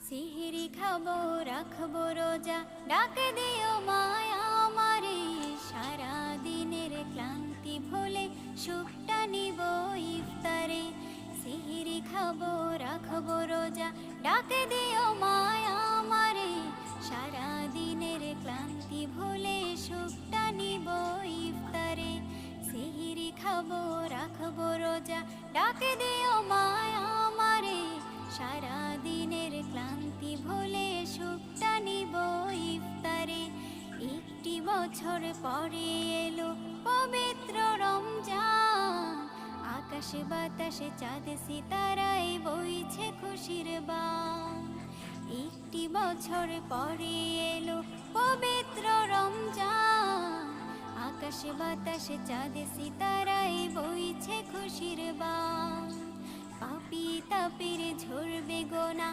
সিহিরি খাবো রাখবো রোজা, ডাকে দিও মায়া আমারে। সারা দিনের ক্লান্তি ভুলে সুখটা নিব ইফতারে। সিহিরি খাবো রাখবো রোজা, ডাকে দিও মায়া আমারে। সারা দিনের ক্লান্তি ভুলে সুখটা নিব ইফতারে। সিহিরি খাবো রাখবো রোজা, ডাকে দিও মায়া আমারে। সারা দিনের ক্লান্তি ভুলে সুখটা নিব ইফতারে। একটি বছর পরে এলো পবিত্র রমজান, আকাশে বাতাসে চাঁদ সিতারায় বইছে খুশির বান। একটি বছর পরে এলো পবিত্র রমজান, আকাশে বাতাসে চাঁদ সিতারায় বইছে খুশির বান। পাপী তাপের ঝরবে গোনা,